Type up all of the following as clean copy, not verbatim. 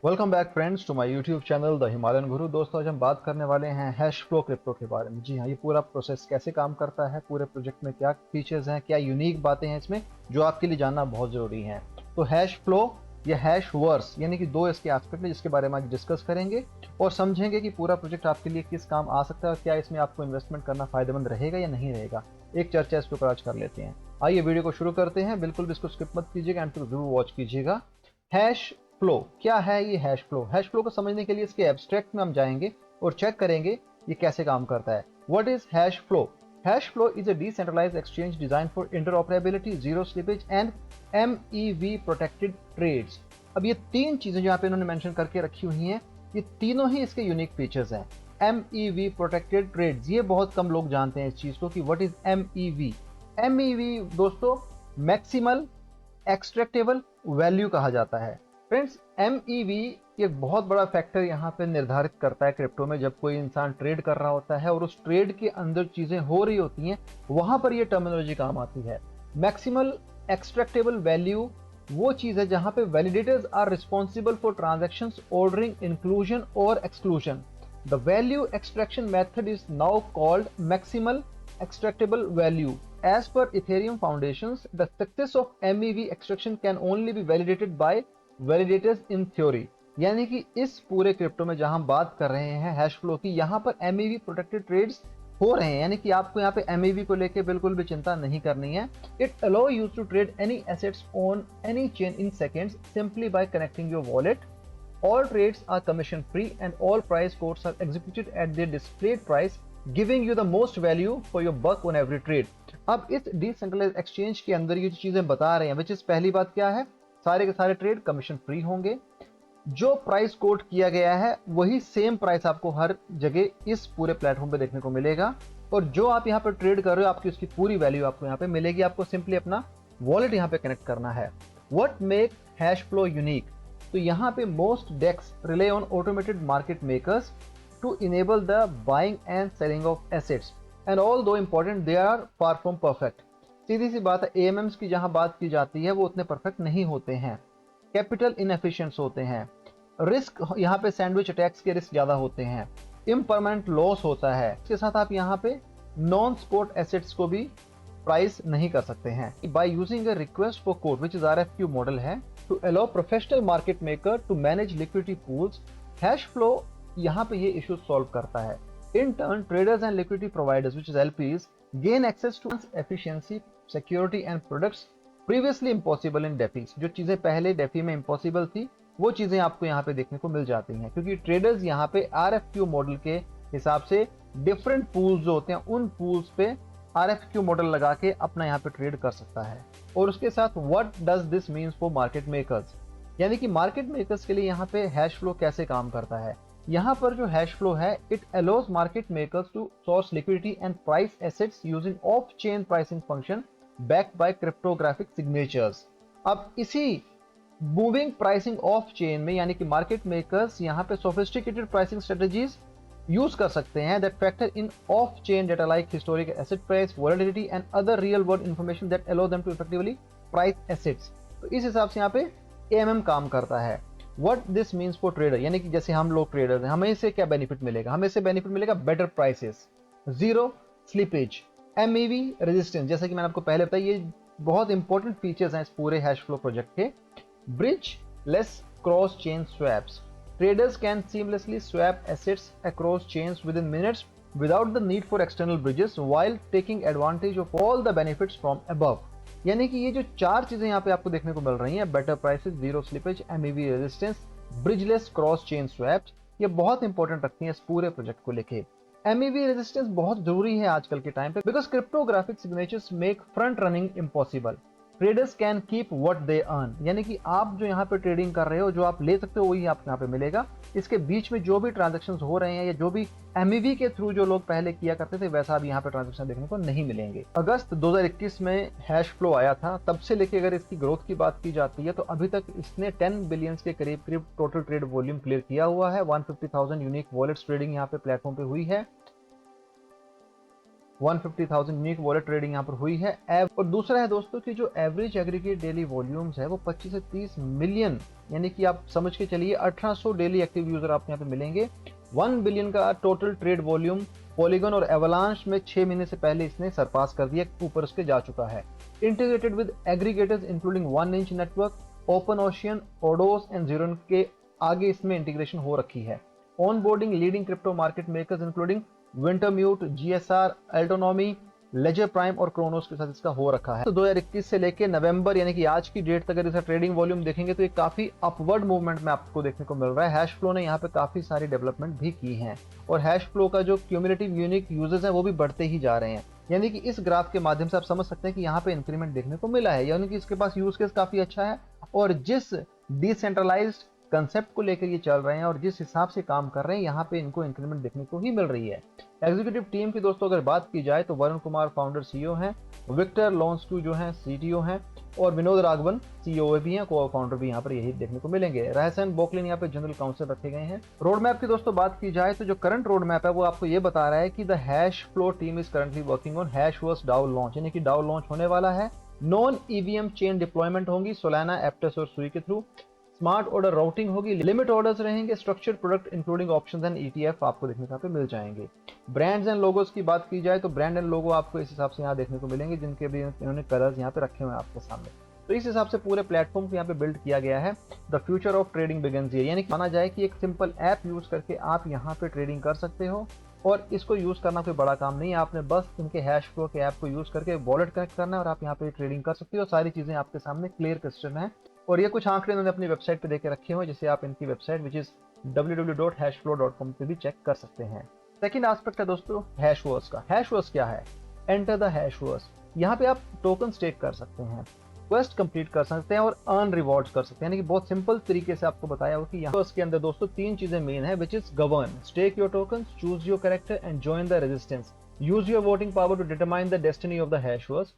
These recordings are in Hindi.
Welcome back friends to my YouTube channel the Himalayan Guru. दोस्तों, आज हम बात करने वाले हैं हैश फ्लो क्रिप्टो के बारे में। जी हाँ, ये पूरा प्रोसेस कैसे काम करता है, पूरे प्रोजेक्ट में क्या फीचर्स हैं, क्या यूनिक बातें हैं इसमें जो आपके लिए जानना बहुत ज़रूरी है। तो हैश फ्लो या हैश वर्स यानी कि दो इसके एस्पेक्ट है जिसके बारे में आज डिस्कस करेंगे और समझेंगे कि पूरा प्रोजेक्ट आपके लिए किस काम आ सकता है और क्या इसमें आपको इन्वेस्टमेंट करना फायदेमंद रहेगा या नहीं रहेगा। एक चर्चा इस पर आज कर लेते हैं। आइए वीडियो को शुरू करते हैं। बिल्कुल भी इसको स्किप मत कीजिएगा, एंड तक जरूर वॉच कीजिएगा। हैश फ्लो क्या है? ये हैश फ्लो, हैश फ्लो को समझने के लिए इसके एब्स्ट्रैक्ट में हम जाएंगे और चेक करेंगे ये कैसे काम करता है। What is Hashflow? Hashflow is a decentralised exchange design for interoperability, zero slippage and MEV protected trades. अब ये तीन चीजें जो यहाँ पे इन्होंने मेंशन करके रखी हुई हैं, ये तीनों ही इसके यूनिक फीचर्स हैं। एमईवी प्रोटेक्टेड ट्रेड्स, ये बहुत कम लोग जानते हैं इस चीज को कि व्हाट इज एमईवी। एमईवी दोस्तों मैक्सिमल एक्सट्रैक्टेबल वैल्यू कहा जाता है। फ्रेंड्स, एमईवी एक बहुत बड़ा फैक्टर यहाँ पे निर्धारित करता है क्रिप्टो में। जब कोई इंसान ट्रेड कर रहा होता है और उस ट्रेड के अंदर चीजें हो रही होती हैं, वहां पर ये टर्मिनोलॉजी काम आती है। मैक्सिमल एक्सट्रैक्टेबल वैल्यू वो चीज है जहां पे validators are responsible for transactions ordering inclusion और exclusion. The value extraction method is now called maximal extractable value. As per Ethereum foundations, the success of MEV extraction can only be validated by validators in theory. यानी कि इस पूरे क्रिप्टो में जहां हम बात कर रहे हैं हैश फ्लो की, यहां पर MEV प्रोटेक्टेड ट्रेड्स हो रहे हैं। यानी कि आपको यहाँ पे MEV को लेके बिल्कुल भी चिंता नहीं करनी है। It allow you to trade any assets on any chain in seconds simply by connecting your wallet. All trades are commission free and all price quotes are executed at their displayed price, giving you the most value for your buck on every trade. अब इस डिसेंट्रलाइज्ड एक्सचेंज के अंदर ये चीजें बता रहे हैं, विच इज पहली बात क्या है, सारे के सारे ट्रेड कमीशन फ्री होंगे। जो प्राइस कोट किया गया है वही सेम प्राइस आपको हर जगह इस पूरे प्लेटफॉर्म पे देखने को मिलेगा, और जो आप यहाँ पर ट्रेड कर रहे हो आपकी उसकी पूरी वैल्यू आपको यहाँ पे मिलेगी। आपको सिंपली अपना वॉलेट यहाँ पे कनेक्ट करना है। What make Hashflow unique? तो यहाँ पे most DEXs rely on automated market makers to enable the buying and selling of assets, and although important they are far from perfect. सीधी सी बात है, एएमएम्स की जहां बात की जाती है वो उतने परफेक्ट नहीं होते हैं, कैपिटल इनएफिशिएंट्स होते हैं, रिस्क यहाँ पे सैंडविच अटैक्स के रिस्क ज्यादा होते हैं, इम्परमानेंट लॉस होता है। इसके साथ आप यहाँ पे नॉन स्पॉट एसेट्स को भी प्राइस नहीं कर सकते हैं। By using a request for quote which is RFQ model है to allow professional market maker to manage liquidity pools, Hashflow यहाँ पे ये इश्यू सॉल्व करता है। In turn traders and liquidity providers which is LPs gain access to efficiency, security and products previously impossible in DeFi. जो चीजें पहले डेफी में इम्पॉसिबल थी वो चीजें आपको यहाँ पे देखने को मिल जाती हैं, क्योंकि ट्रेडर्स यहाँ पे आरएफक्यू मॉडल के हिसाब से डिफरेंट पूल्स जो होते हैं उन पूल्स पे आरएफक्यू मॉडल लगा के अपना यहाँ पे ट्रेड कर सकता है। और उसके साथ what does this means for market makers, यानी कि मार्केट मेकर्स के लिए यहाँ पे हैश फ्लो कैसे काम करता है। यहाँ पर जो हैश फ्लो है, it allows market makers to source liquidity and price assets using off chain pricing function backed by cryptographic signatures. अब इसी मूविंग प्राइसिंग ऑफ चेन में यानी कि मार्केट मेकर्स यहाँ पे सोफिस्टिकेटेड प्राइसिंग स्ट्रेटजीज यूज कर सकते हैं that factor in off chain data like historic asset price, volatility and other real world information that allow them to effectively price assets. तो इस हिसाब से यहाँ पे एएमएम काम करता है। What this means for trader, यानी कि जैसे हम लोग ट्रेडर हैं, हमें इससे क्या बेनिफिट मिलेगा? हमें इससे बेनिफिट मिलेगा better prices, zero slippage, MEV resistance. जैसे कि मैंने आपको पहले बताया, ये बहुत इंपॉर्टेंट फीचर्स हैं इस पूरे हैश फ्लो प्रोजेक्ट के। Bridge less cross chain swaps. Traders can seamlessly swap assets across chains within minutes without the need for external bridges while taking advantage of all the benefits from above. यानी कि ये जो चार चीजें यहाँ पे आपको देखने को मिल रही हैं, better prices, zero slippage, MEV resistance, bridgeless cross chain swaps, ये बहुत इंपॉर्टेंट रखती हैं इस पूरे प्रोजेक्ट को लेके। एमईवी रेजिस्टेंस बहुत जरूरी है आजकल के टाइम पे, because cryptographic signatures make front running impossible. Traders can keep what they earn, यानी कि आप जो यहाँ पे ट्रेडिंग कर रहे हो, जो आप ले सकते हो वही आपको यहाँ पे मिलेगा। इसके बीच में जो भी ट्रांजेक्शन्स हो रहे हैं या जो भी एमईवी के थ्रू जो लोग पहले किया करते थे, वैसा अब यहाँ पे ट्रांजेक्शन देखने को नहीं मिलेंगे। अगस्त 2021 में हैश फ्लो आया था, तब से लेके अगर इसकी ग्रोथ की बात की जाती है तो अभी तक इसने 10 बिलियंस के करीब करीब टोटल ट्रेड वॉल्यूम क्लियर किया हुआ है। 150,000 यूनिक वॉलेट्स ट्रेडिंग यहाँ पे प्लेटफॉर्म पे हुई है। 150,000 यूनिक वॉलेट ट्रेडिंग यहाँ पर हुई है। और दूसरा है दोस्तों कि जो एवरेज एग्रीगेट डेली वॉल्यूम्स है वो 25 से 30 मिलियन, यानी कि आप समझ के चलिए 1800 डेली एक्टिव यूजर आपको यहाँ पे मिलेंगे। 1 बिलियन का टोटल ट्रेड वॉल्यूम पॉलीगन और एवलांश में 6 महीने से पहले इसने सरपास कर दिया, ऊपर उसके जा चुका है। Integrated with aggregators including 1 inch network, OpenOcean, Odos and जीरोन के आगे इसमें इंटीग्रेशन हो रखी है। Onboarding leading crypto market makers including Wintermute, GSR, Altonomy, Ledger Prime और क्रोनोस के साथ इसका हो रखा है। तो 2021 से लेके नवंबर यानी कि आज की डेट तक अगर इसका ट्रेडिंग वॉल्यूम देखेंगे तो ये काफी अपवर्ड मूवमेंट में आपको देखने को मिल रहा है। हैश फ्लो ने यहाँ पे काफी सारी डेवलपमेंट भी की हैं और हैश फ्लो का जो क्यूमुलेटिव यूनिक यूजर्स है वो भी बढ़ते ही जा रहे हैं। यानी कि इस ग्राफ के माध्यम से आप समझ सकते हैं कि यहाँ पे इंक्रीमेंट देखने को मिला है, यानी कि इसके पास यूज केस काफी अच्छा है और जिस डिसेंट्रलाइज्ड कंसेप्ट को लेकर ये चल रहे हैं और जिस हिसाब से काम कर रहे हैं यहाँ पे इनको इंक्रीमेंट देखने को ही मिल रही है। एग्जीक्यूटिव टीम की दोस्तों अगर बात की जाए तो वरुण कुमार फाउंडर सीईओ हैं, विक्टर लॉन्स्टू जो हैं सीटीओ हैं और विनोद राघवन सीईओ भी हैं, को फाउंडर भी यहाँ पर यही देखने को मिलेंगे। रहसन बोकलिन यहाँ पे जनरल काउंसिल रखे गए हैं। रोड मैप की दोस्तों बात की जाए तो जो करंट रोड मैप है वो आपको ये बता रहा है कि the Hashflow team is currently working on Hashverse DAO launch, यानी कि डाउ लॉन्च होने वाला है। नॉन ईवीएम चेन डिप्लॉयमेंट होंगी सोलाना, एप्टस और सुई के थ्रू। स्मार्ट ऑर्डर राउटिंग होगी, लिमिट ऑर्डर्स रहेंगे, structured product including options and ETF आपको देखने को मिल जाएंगे। ब्रांड्स एंड लोगोस की बात की जाए तो ब्रांड एंड लोगो आपको इस हिसाब से यहाँ देखने को मिलेंगे, जिनके भी इन्होंने कलर्स यहाँ पे रखे हुए हैं आपके सामने। तो इस हिसाब से पूरे प्लेटफॉर्म को यहाँ पे बिल्ड किया गया है। The future of trading begins here, यानी माना जाए कि एक सिंपल ऐप यूज करके आप यहाँ पे ट्रेडिंग कर सकते हो और इसको यूज करना कोई बड़ा काम नहीं है। आपने बस इनके हैश फ्लो के ऐप को यूज करके वॉलेट कनेक्ट करना है और आप यहाँ पे ट्रेडिंग कर सकते हो। सारी चीजें आपके सामने क्लियर क्रिस्टल है और ये कुछ आंकड़े उन्होंने अपनी वेबसाइट पे देके रखे हुए हैं, जिसे आप इनकी वेबसाइट विच इज www.hashflow.com पे भी चेक कर सकते हैं। सेकंड एस्पेक्ट है दोस्तों हैशवर्स का। हैशवर्स क्या है? एंटर द हैशवर्स, यहाँ पे आप टोकन स्टेक कर सकते हैं, क्वेस्ट कंप्लीट कर सकते हैं और अर्न रिवॉर्ड्स कर सकते हैं। यानी कि बहुत सिंपल तरीके से आपको बताया हो कि यहाँ के अंदर दोस्तों 3 चीजें मेन है, which is govern, stake your token, choose your character and join the resistance, use your voting power to determine the destiny of the Hashverse.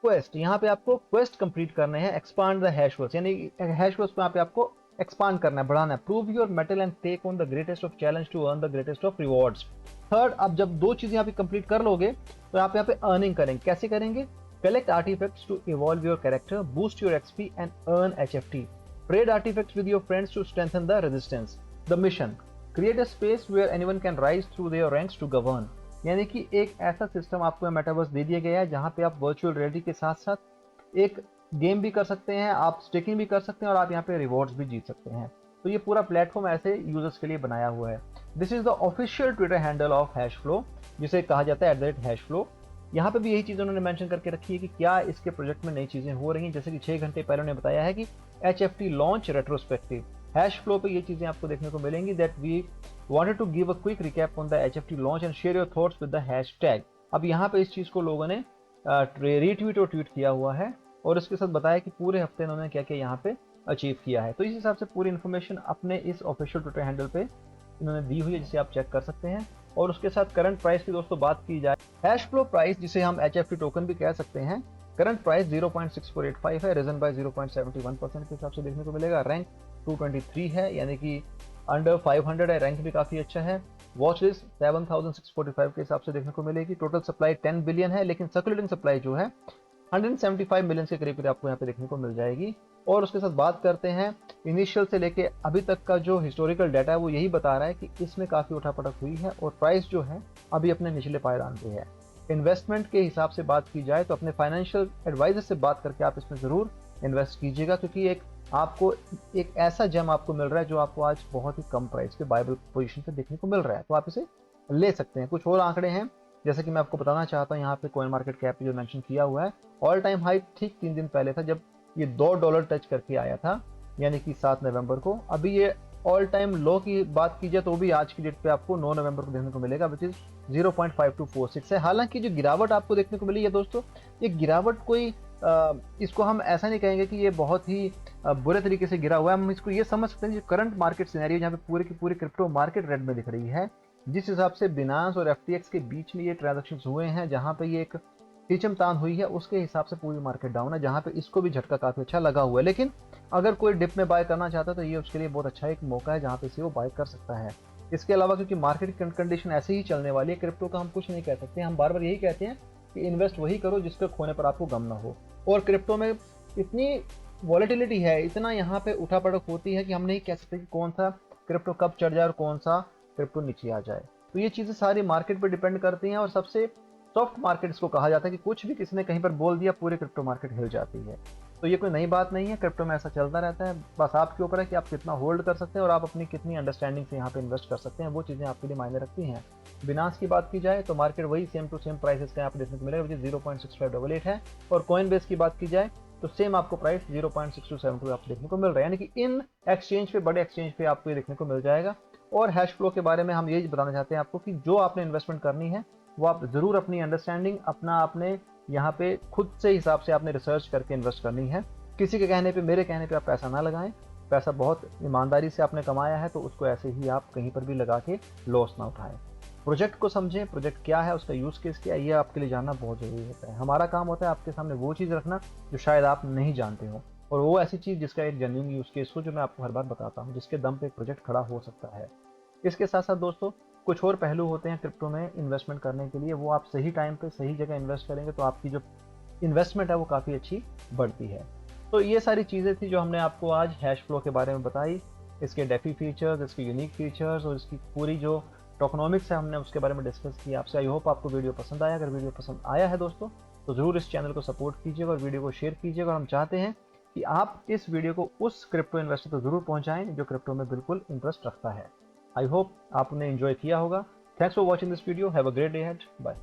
Quest, यहाँ पे आपको क्वेस्ट कंप्लीट करने हैं। एक्सपांड द हैशवर्स, यानी हैशवर्स पे यहाँ पे आपको एक्सपांड करना है, बढ़ाना है। Prove your mettle and take on the greatest of challenge to earn the greatest of rewards. Third, आप जब 2 चीजें यहाँ पे कंप्लीट कर लोगे तो आप यहाँ पे अर्निंग करेंगे। कैसे करेंगे? Collect artifacts to evolve your character, boost your XP and earn HFT. Trade artifacts with your friends to strengthen the resistance. The mission, create a space where anyone can rise through their ranks to govern. यानी कि एक ऐसा सिस्टम आपको मेटावर्स दे दिया गया है जहां पे आप वर्चुअल रियलिटी के साथ साथ एक गेम भी कर सकते हैं, आप स्टेकिंग भी कर सकते हैं और आप यहाँ पे रिवॉर्ड्स भी जीत सकते हैं। तो ये पूरा प्लेटफॉर्म ऐसे यूजर्स के लिए बनाया हुआ है। This is the official Twitter handle of Hashflow, जिसे कहा जाता है @हैशफ्लो। यहाँ पे भी यही चीज़ उन्होंने मेंशन करके रखी है कि क्या इसके प्रोजेक्ट में नई चीज़ें हो रही हैं, जैसे कि 6 घंटे पहले उन्होंने बताया है कि HFT launch retrospective. Hashflow पे ये चीज़ें आपको देखने को मिलेंगी। That we wanted to give a quick recap on the HFT launch and share your thoughts with the hashtag. अब यहाँ पे इस चीज़ को लोगों ने रीट्वीट और ट्वीट किया हुआ है और इसके साथ बताया कि पूरे हफ्ते इन्होंने क्या क्या यहाँ पे अचीव किया है। तो इस हिसाब से पूरी इन्फॉर्मेशन अपने इस ऑफिशियल ट्विटर हैंडल पे इन्होंने दी हुई है, जिसे आप चेक कर सकते हैं। और उसके साथ करंट प्राइस की दोस्तों बात की जाए, हैश फ्लो प्राइस जिसे हम HFT टोकन भी कह सकते हैं, करंट प्राइस 0.6485 है, रिजन बाय 0.71% के हिसाब से देखने को मिलेगा। रैंक 223 है, यानी कि अंडर 500 है, रैंक भी काफी अच्छा है। वॉच लिस्ट 7645 के हिसाब से देखने को मिलेगी। टोटल सप्लाई 10 बिलियन है, लेकिन सर्कुलेटिंग सप्लाई जो है 175 मिलियन के करीब आपको यहाँ पे देखने को मिल जाएगी। और उसके साथ बात करते हैं इनिशियल से लेके अभी तक का जो हिस्टोरिकल डाटा है वो यही बता रहा है कि इसमें काफ़ी उठापटक हुई है और प्राइस जो है अभी अपने निचले पायदान पे है। इन्वेस्टमेंट के हिसाब से बात की जाए तो अपने फाइनेंशियल एडवाइजर से बात करके आप इसमें ज़रूर इन्वेस्ट कीजिएगा, क्योंकि आपको एक ऐसा जेम आपको मिल रहा है जो आपको आज बहुत ही कम प्राइस पे बायबल पोजीशन पे देखने को मिल रहा है, तो आप इसे ले सकते हैं। कुछ और आंकड़े हैं जैसे कि मैं आपको बताना चाहता हूँ, यहाँ पे कॉइन मार्केट कैप जो मेंशन किया हुआ है, ऑल टाइम हाई ठीक 3 दिन पहले था जब ये $2 टच करके आया था, यानी कि 7 नवंबर को। अभी ये ऑल टाइम लो की बात की जाए तो भी आज की डेट पे आपको 9 नवंबर को देखने को मिलेगा, विच इज 0.5246 है। हालांकि जो गिरावट आपको देखने को मिली है दोस्तों, ये गिरावट कोई इसको हम ऐसा नहीं कहेंगे कि ये बहुत ही बुरे तरीके से गिरा हुआ है। हम इसको ये समझ सकते हैं कि करंट मार्केट सिनेरियो जहाँ पे पूरी की पूरी क्रिप्टो मार्केट रेड में दिख रही है, जिस हिसाब से बिनांस और FTX के बीच में ये ट्रांजैक्शंस हुए हैं, जहाँ पे ये एक खींचतान हुई है, उसके हिसाब से पूरी मार्केट डाउन है, जहाँ पे इसको भी झटका काफी अच्छा लगा हुआ है। लेकिन अगर कोई डिप में बाय करना चाहता है तो ये उसके लिए बहुत अच्छा एक मौका है जहाँ पे इसे वो बाय कर सकता है। इसके अलावा क्योंकि मार्केट कंडीशन ऐसे ही चलने वाली है, क्रिप्टो का हम कुछ नहीं कह सकते। हम बार बार यही कहते हैं कि इन्वेस्ट वही करो जिसके खोने पर आपको गम ना हो। और क्रिप्टो में इतनी वॉलेटिलिटी है, इतना यहाँ पे उठा पटक होती है कि हम नहीं कह सकते कि कौन सा क्रिप्टो कब चढ़ जाए और कौन सा क्रिप्टो नीचे आ जाए। तो ये चीज़ें सारी मार्केट पर डिपेंड करती हैं, और सबसे सॉफ्ट मार्केट इसको कहा जाता है कि कुछ भी किसी ने कहीं पर बोल दिया पूरी क्रिप्टो मार्केट हिल जाती है। तो ये कोई नई बात नहीं है, क्रिप्टो में ऐसा चलता रहता है। बस आपके ऊपर है कि आप कितना होल्ड कर सकते हैं और आप अपनी कितनी अंडरस्टैंडिंग से यहाँ पे इन्वेस्ट कर सकते हैं, वो चीज़ें आपके लिए मायने रखती हैं। बिनांस की बात की जाए तो मार्केट वही सेम टू सेम प्राइसेस का यहाँ पे देखने को मिलेगा, जो 0.6588 है। और कॉइन बेस की बात की जाए तो सेम आपको प्राइस 0.6272 आपको देखने को मिल रहा है, यानी कि इन एक्सचेंज पे, बड़े एक्सचेंज पे आपको ये देखने को मिल जाएगा। और हैश फ्लो के बारे में हम यही बताना चाहते हैं आपको कि जो आपने इन्वेस्टमेंट करनी है वो आप ज़रूर अपनी अंडरस्टैंडिंग, अपना आपने यहाँ पे खुद से हिसाब से आपने रिसर्च करके इन्वेस्ट करनी है। किसी के कहने पे, मेरे कहने पे आप पैसा ना लगाएं। पैसा बहुत ईमानदारी से आपने कमाया है तो उसको ऐसे ही आप कहीं पर भी लगा के लॉस ना उठाएं। प्रोजेक्ट को समझें, प्रोजेक्ट क्या है, उसका यूज़ केस क्या है, ये आपके लिए जानना बहुत ज़रूरी होता है। हमारा काम होता है आपके सामने वो चीज़ रखना जो शायद आप नहीं जानते हो, और वो ऐसी चीज़ जिसका एक जेन्युइन यूज़ केस हो, जो मैं आपको हर बार बताता हूँ, जिसके दम पे एक प्रोजेक्ट खड़ा हो सकता है। इसके साथ साथ दोस्तों कुछ और पहलू होते हैं क्रिप्टो में इन्वेस्टमेंट करने के लिए। वो आप सही टाइम पे सही जगह इन्वेस्ट करेंगे तो आपकी जो इन्वेस्टमेंट है वो काफ़ी अच्छी बढ़ती है। तो ये सारी चीज़ें थी जो हमने आपको आज हैश फ्लो के बारे में बताई। इसके डेफी फीचर्स, इसके यूनिक फीचर्स और इसकी पूरी जो टोकनॉमिक्स है हमने उसके बारे में डिस्कस किया आपसे। आई होप आपको वीडियो पसंद आया। अगर वीडियो पसंद आया है दोस्तों तो ज़रूर इस चैनल को सपोर्ट कीजिएगा और वीडियो को शेयर कीजिएगा। और हम चाहते हैं कि आप इस वीडियो को उस क्रिप्टो इन्वेस्टर तक ज़रूर पहुँचाएँ जो क्रिप्टो में बिल्कुल इंटरेस्ट रखता है। आई होप आपने एंजॉय किया होगा। Thanks for watching this video. Have a great day ahead. Bye.